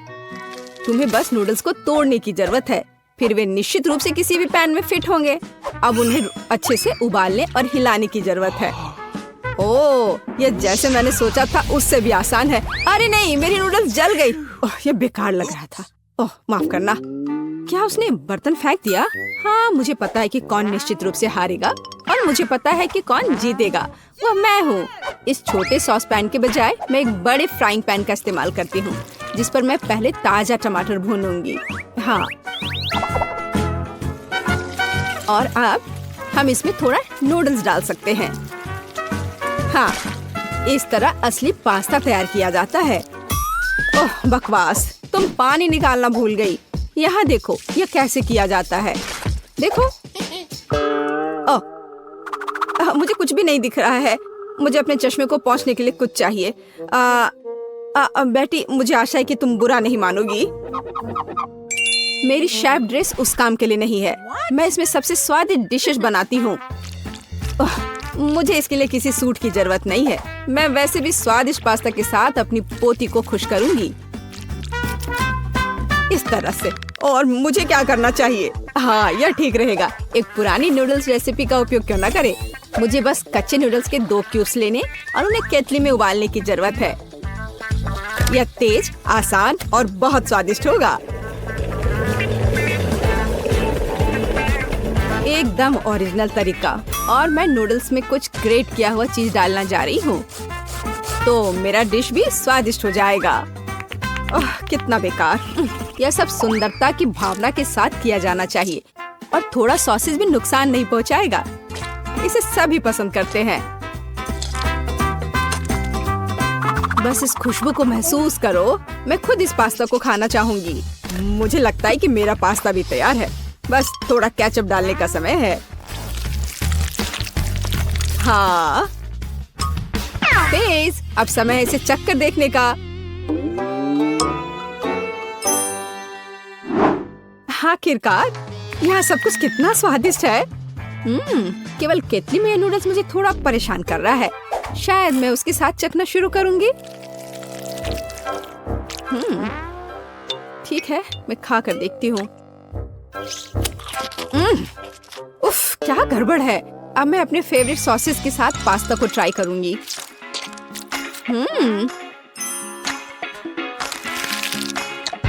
तुम्हें बस नूडल्स को तोड़ने की जरूरत है। फिर वे निश्चित रूप से किसी भी पैन में फिट होंगे। अब उन्हें अच्छे से उबालने और हिलाने की जरूरत है। ओह, ये जैसे मैंने सोचा था उससे भी आसान है। अरे नहीं, मेरी नूडल्स जल गई। ओह, ये बेकार लग रहा था। ओह, माफ करना। क्या उसने बर्तन फेंक दिया? हाँ, मुझे पता है कि कौन निश्चित रूप से हारेगा और मुझे पता है कि कौन जीतेगा। वह मैं हूँ। इस छोटे सॉस पैन के बजाय मैं एक बड़े फ्राइंग पैन का इस्तेमाल करती हूँ, जिस पर मैं पहले ताजा टमाटर भूनूंगी। हाँ, और अब हम इसमें थोड़ा नूडल्स डाल सकते हैं। हाँ, इस तरह असली पास्ता तैयार किया जाता है। ओह बकवास, तुम पानी निकालना भूल गई। यहाँ देखो, यह कैसे किया जाता है। देखो। ओह, मुझे कुछ भी नहीं दिख रहा है। मुझे अपने चश्मे को पोंछने के लिए कुछ चाहिए। बेटी, मुझे आशा है कि तुम बुरा नहीं मानोगी। मेरी शेफ ड्रेस उस काम के लिए नहीं है। मैं इसमें सबसे स्वादिष्ट डिशेस बनाती हूँ। मुझे इसके लिए किसी सूट की जरूरत नहीं है। मैं वैसे भी स्वादिष्ट पास्ता के साथ अपनी पोती को खुश करूंगी इस तरह से। और मुझे क्या करना चाहिए? हाँ, यह ठीक रहेगा। एक पुरानी नूडल्स रेसिपी का उपयोग क्यों न करें। मुझे बस कच्चे नूडल्स के 2 क्यूब्स लेने और उन्हें केतली में उबालने की जरूरत है। यह तेज, आसान और बहुत स्वादिष्ट होगा। एकदम ओरिजिनल तरीका। और मैं नूडल्स में कुछ ग्रेट किया हुआ चीज डालना जा रही हूँ, तो मेरा डिश भी स्वादिष्ट हो जाएगा। कितना बेकार। यह सब सुंदरता की भावना के साथ किया जाना चाहिए और थोड़ा सॉसेज भी नुकसान नहीं पहुँचाएगा। इसे सभी पसंद करते हैं। बस इस खुशबू को महसूस करो। मैं खुद इस पास्ता को खाना चाहूंगी। मुझे लगता है कि मेरा पास्ता भी तैयार है। बस थोड़ा केचप डालने का समय है। हाँ, तेज। अब समय है इसे चक्कर देखने का। आखिरकार, यहाँ सब कुछ कितना स्वादिष्ट है। केवल केतली में नूडल्स मुझे थोड़ा परेशान कर रहा है। शायद मैं उसके साथ चखना शुरू करूंगी। ठीक है, मैं खा कर देखती हूँ। उफ, क्या गड़बड़ है। अब मैं अपने फेवरेट सॉसेस के साथ पास्ता को ट्राई करूंगी।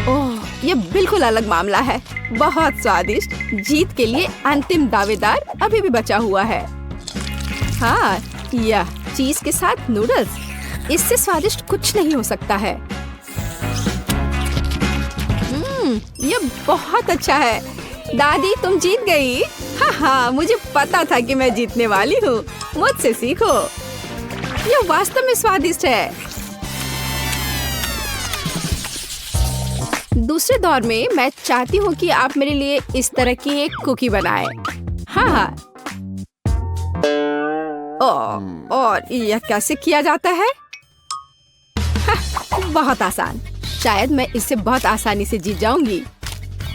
ओह, ये बिल्कुल अलग मामला है। बहुत स्वादिष्ट। जीत के लिए अंतिम दावेदार अभी भी बचा हुआ है। हाँ, यह चीज के साथ नूडल्स, इससे स्वादिष्ट कुछ नहीं हो सकता है। बहुत अच्छा है। दादी तुम जीत गई। हाँ हाँ, मुझे पता था कि मैं जीतने वाली हूँ। मुझसे सीखो, ये वास्तव में स्वादिष्ट है। दूसरे दौर में मैं चाहती हूँ कि आप मेरे लिए इस तरह की एक कुकी बनाएं। हाँ हाँ। और यह कैसे किया जाता है? हाँ, बहुत आसान। शायद मैं इससे बहुत आसानी से जीत जाऊंगी।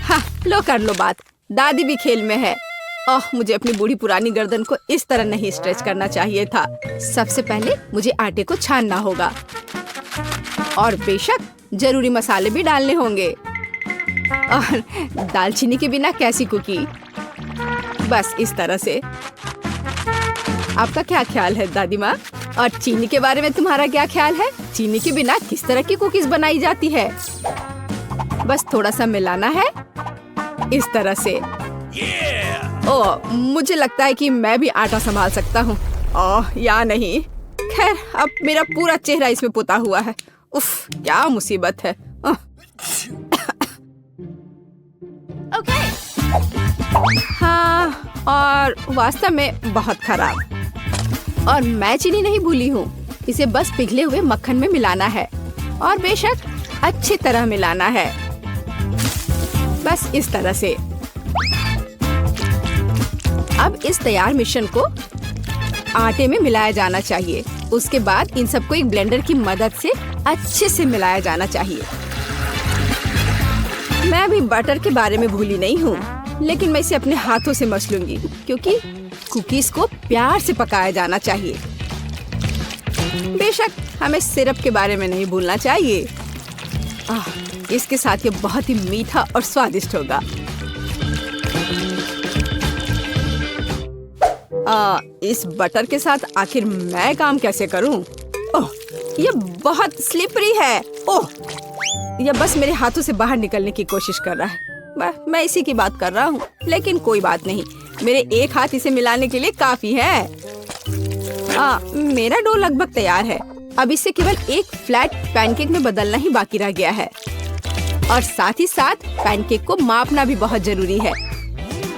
हाँ, लो कर लो बात। दादी भी खेल में है। ओह, मुझे अपनी बूढ़ी पुरानी गर्दन को इस तरह नहीं स्ट्रेच करना चाहिए था। सबसे पहले मुझे आटे को छानना होगा और बेशक जरूरी मसाले भी डालने होंगे। और दालचीनी के बिना कैसी कुकी? बस इस तरह से। आपका क्या ख्याल है दादी माँ? और चीनी के बारे में तुम्हारा क्या ख्याल है? चीनी के बिना किस तरह की कुकीज बनाई जाती है? बस थोड़ा सा मिलाना है इस तरह से। ओह, मुझे लगता है कि मैं भी आटा संभाल सकता हूँ। ओह, या नहीं। खैर, अब मेरा पूरा चेहरा इसमें पुता हुआ है। उफ, क्या मुसीबत है। हाँ, और वास्तव में बहुत खराब। और मैं चीनी नहीं भूली हूँ। इसे बस पिघले हुए मक्खन में मिलाना है और बेशक अच्छी तरह मिलाना है। बस इस तरह से। अब इस तैयार मिश्रण को आटे में मिलाया जाना चाहिए। उसके बाद इन सबको एक ब्लेंडर की मदद से अच्छे से मिलाया जाना चाहिए। मैं अभी बटर के बारे में भूली नहीं हूँ, लेकिन मैं इसे अपने हाथों से मस लूंगी क्योंकि कुकीज को प्यार से पकाया जाना चाहिए। बेशक हमें सिरप के बारे में नहीं भूलना चाहिए। इसके साथ ये बहुत ही मीठा और स्वादिष्ट होगा। इस बटर के साथ आखिर मैं काम कैसे करूं? ओह, ये बहुत स्लिपरी है। ओह, यह बस मेरे हाथों से बाहर निकलने की कोशिश कर रहा है। मैं इसी की बात कर रहा हूँ, लेकिन कोई बात नहीं। मेरे एक हाथ इसे मिलाने के लिए काफी है। मेरा डो लगभग तैयार है। अब इसे केवल एक फ्लैट पैनकेक में बदलना ही बाकी रह गया है। और साथ ही साथ पैनकेक को मापना भी बहुत जरूरी है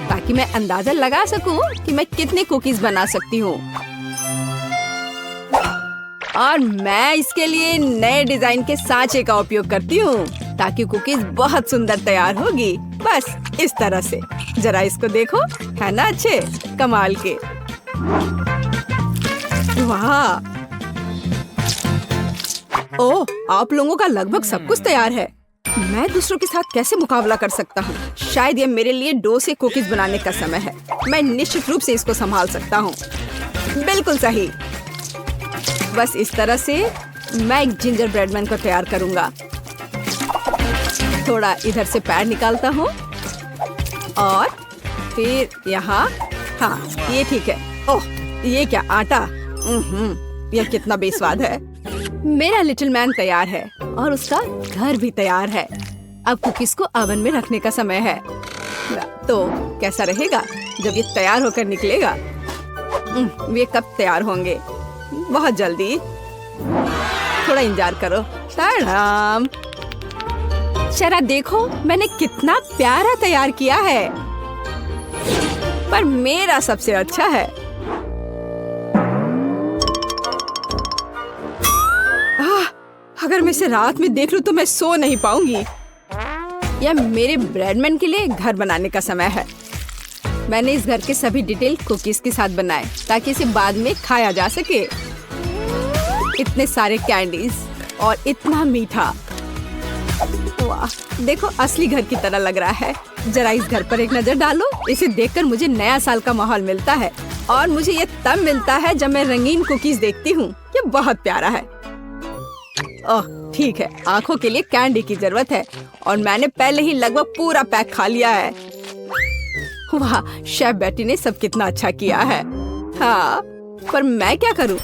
ताकि मैं अंदाजा लगा सकूं कि मैं कितने कुकीज बना सकती हूँ। और मैं इसके लिए नए डिजाइन के सांचे का उपयोग करती हूँ ताकि कुकीज बहुत सुंदर तैयार होगी। बस इस तरह से। जरा इसको देखो, है ना अच्छे कमाल के? वाह! ओह, आप लोगों का लगभग सब कुछ तैयार है। मैं दूसरों के साथ कैसे मुकाबला कर सकता हूँ? शायद ये मेरे लिए डो से कुकीज बनाने का समय है। मैं निश्चित रूप से इसको संभाल सकता हूँ। बिल्कुल सही। बस इस तरह से मैं एक जिंजर ब्रेड मैन को तैयार करूँगा। थोड़ा इधर से पैर निकालता हूँ और फिर यहाँ। हाँ, ये ठीक है। ओह, ये क्या आटा? यह कितना बेस्वाद है। मेरा लिटिल मैन तैयार है और उसका घर भी तैयार है। अब कुकीज को ओवन में रखने का समय है। तो कैसा रहेगा जब ये तैयार होकर निकलेगा? वे कब तैयार होंगे? बहुत जल्दी। थोड़ा इंतजार करो। ताड़ाम! जरा देखो, मैंने कितना प्यारा तैयार किया है। पर मेरा सबसे अच्छा है। अगर मैं इसे रात में देख लूं तो मैं सो नहीं पाऊंगी। यह मेरे ब्रेडमैन के लिए घर बनाने का समय है। मैंने इस घर के सभी डिटेल कुकीज के साथ बनाए ताकि इसे बाद में खाया जा सके। इतने सारे कैंडीज और इतना मीठा। वाह, देखो असली घर की तरह लग रहा है। जरा इस घर पर एक नजर डालो। इसे देखकर मुझे नया साल का माहौल मिलता है और मुझे ये तब मिलता है जब मैं रंगीन कुकीज देखती हूँ। ये बहुत प्यारा है। ओह, ठीक है, आंखों के लिए कैंडी की जरूरत है और मैंने पहले ही लगभग पूरा पैक खा लिया है। वाह, शेफ बेटी ने सब कितना अच्छा किया है। हाँ, पर मैं क्या करूं?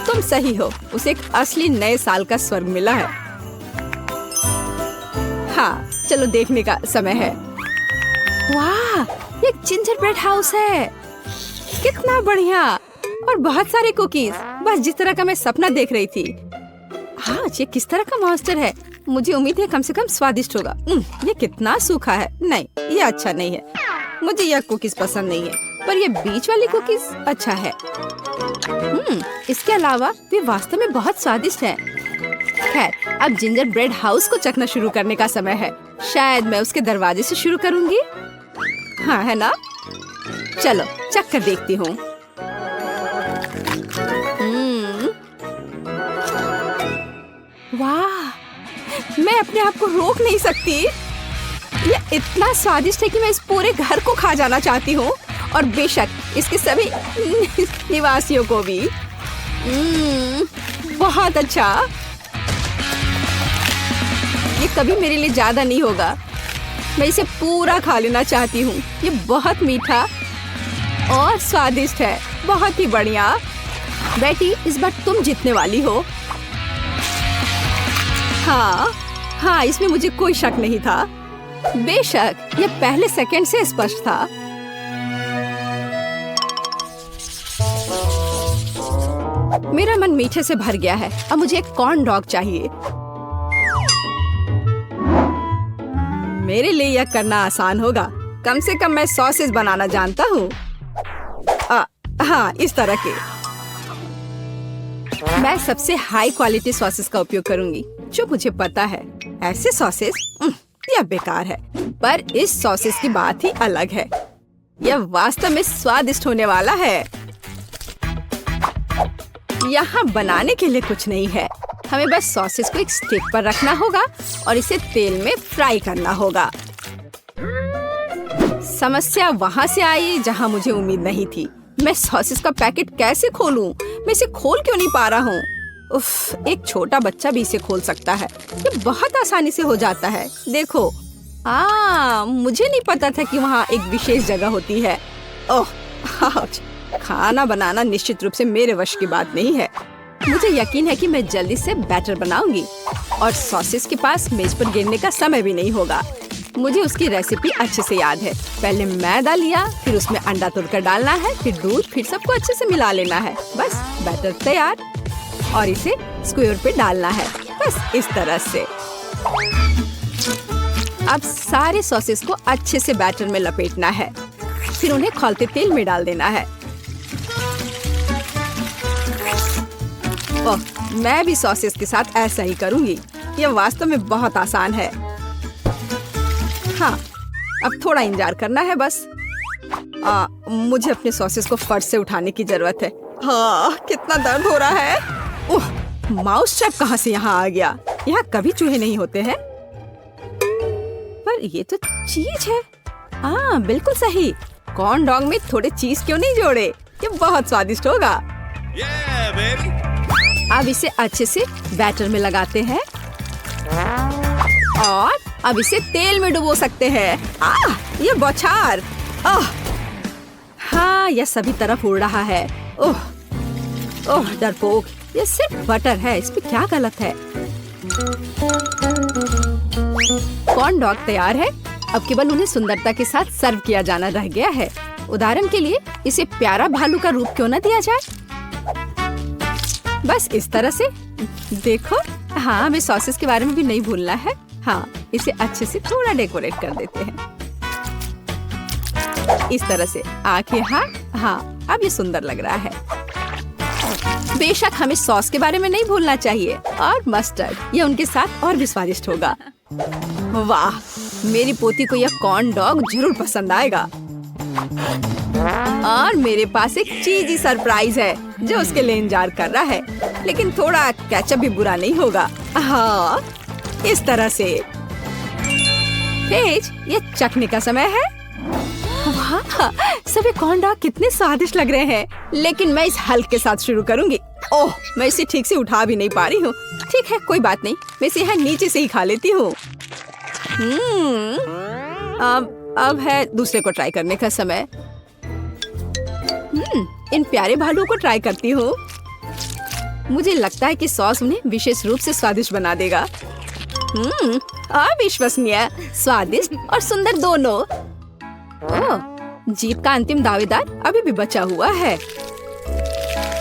तुम सही हो, उसे एक असली नए साल का स्वर्ग मिला है। हाँ, चलो देखने का समय है। वाह, ये जिंजर ब्रेड हाउस है। कितना बढ़िया और बहुत सारे कुकीज, बस जिस तरह का मैं सपना देख रही थी। हाँ, ये किस तरह का मॉन्स्टर है? मुझे उम्मीद है कम से कम स्वादिष्ट होगा। ये कितना सूखा है। नहीं, ये अच्छा नहीं है। मुझे यह कुकीज पसंद नहीं है, पर ये बीच वाली कुकीज अच्छा है। इसके अलावा वे वास्तव में बहुत स्वादिष्ट हैं। खैर, अब जिंजर ब्रेड हाउस को चखना शुरू करने का समय है। शायद मैं उसके दरवाजे से शुरू करूंगी। हाँ, है ना? चलो चख कर देखती हूँ। वाह, मैं अपने आप को रोक नहीं सकती। यह इतना स्वादिष्ट है कि मैं इस पूरे घर को खा जाना चाहती हूँ, और बेशक इसके सभी निवासियों को भी। बहुत अच्छा। ये कभी मेरे लिए ज्यादा नहीं होगा। मैं इसे पूरा खा लेना चाहती हूँ। ये बहुत मीठा और स्वादिष्ट है। बहुत ही बढ़िया। बेटी, इस बार तुम जीतने वाली हो। हाँ, इसमें मुझे कोई शक नहीं था। बेशक ये पहले सेकंड से स्पष्ट था। मेरा मन मीठे से भर गया है। अब मुझे एक कॉर्न डॉग चाहिए। मेरे लिए यह करना आसान होगा। कम से कम मैं सॉसेज बनाना जानता हूँ। हाँ, इस तरह के। मैं सबसे हाई क्वालिटी सॉसेस का उपयोग करूंगी जो मुझे पता है। ऐसे सॉसेस यह बेकार है, पर इस सॉसेस की बात ही अलग है। यह वास्तव में स्वादिष्ट होने वाला है। यहाँ बनाने के लिए कुछ नहीं है। हमें बस सॉसेस को एक स्टिक पर रखना होगा और इसे तेल में फ्राई करना होगा। समस्या वहाँ से आई जहाँ मुझे उम्मीद नहीं थी। मैं सॉसेस का पैकेट कैसे खोलूं? मैं इसे खोल क्यों नहीं पा रहा हूँ? उफ, एक छोटा बच्चा भी इसे खोल सकता है। ये बहुत आसानी से हो जाता है। देखो, मुझे नहीं पता था कि वहाँ एक विशेष जगह होती है। ओह, खाना बनाना निश्चित रूप से मेरे वश की बात नहीं है। मुझे यकीन है कि मैं जल्दी से बैटर बनाऊंगी और सॉसेस के पास मेज पर गिरने का समय भी नहीं होगा। मुझे उसकी रेसिपी अच्छे से याद है। पहले मैदा लिया, फिर उसमें अंडा तोड़कर डालना है, फिर दूध, फिर सबको अच्छे से मिला लेना है। बस बैटर तैयार और इसे स्क्वायर पे डालना है। बस इस तरह से। अब सारे सॉसेस को अच्छे से बैटर में लपेटना है, फिर उन्हें खौलते तेल में डाल देना है। ओह, मैं भी सॉसेस के साथ ऐसा ही करूंगी। यह वास्तव में बहुत आसान है। हाँ, अब थोड़ा इंतजार करना है बस। मुझे अपने सॉसेस को फर्श से उठाने की जरूरत है। हाँ, कितना दर्द हो रहा है। ओह, माउस ट्रैप कहाँ से यहाँ आ गया? यहाँ कभी चूहे नहीं होते हैं। पर ये तो चीज है। बिल्कुल सही। कॉर्न डॉग में थोड़े चीज क्यों नहीं जोड़े? ये बहुत स्वादिष्ट होगा। अब इसे अच्छे से बैटर में लगाते हैं और अब इसे तेल में डुबो सकते हैं। ये बौछार। हाँ, यह सभी तरफ उड़ रहा है। ओह डरपोक, ये सिर्फ बटर है। इसमें क्या गलत है? कॉर्न डॉग तैयार है। अब केवल उन्हें सुंदरता के साथ सर्व किया जाना रह गया है। उदाहरण के लिए इसे प्यारा भालू का रूप क्यों न दिया जाए? बस इस तरह से। देखो, हाँ, हमें सॉसेस के बारे में भी नहीं भूलना है। हाँ, इसे अच्छे से थोड़ा डेकोरेट कर देते हैं। इस तरह से आंखें। हाँ, अब ये सुंदर लग रहा है। बेशक हमें सॉस के बारे में नहीं भूलना चाहिए और मस्टर्ड। ये उनके साथ और भी स्वादिष्ट होगा। वाह, मेरी पोती को यह कॉर्न डॉग जरूर पसंद आएगा। और मेरे पास एक चीजी सरप्राइज है जो उसके लिए इंतजार कर रहा है। लेकिन थोड़ा केचप भी बुरा नहीं होगा। हाँ, इस तरह से। पेज, ये चखने का समय है। वाह, सभी कॉर्न डॉग कितने स्वादिष्ट लग रहे हैं। लेकिन मैं इस हल्क के साथ शुरू करूंगी। ओह, मैं इसे ठीक से उठा भी नहीं पा रही हूँ। ठीक है, कोई बात नहीं, मैं इसे यहाँ नीचे से ही खा लेती हूँ। अब है दूसरे को ट्राई करने का समय। इन प्यारे भालुओं को ट्राई करती हूँ। मुझे लगता है कि सॉस उन्हें विशेष रूप से स्वादिष्ट बना देगा। अविश्वसनीय, स्वादिष्ट और सुंदर दोनों। जीत का अंतिम दावेदार अभी भी बचा हुआ है।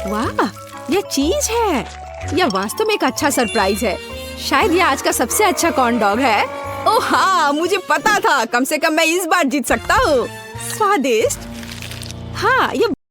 वाह, यह चीज है। यह वास्तव में एक अच्छा सरप्राइज है। शायद ये आज का सबसे अच्छा कॉर्न डॉग है। ओह हाँ, मुझे पता था, कम से कम मैं इस बार जीत सकता हूँ। स्वादिष्ट। हाँ, ये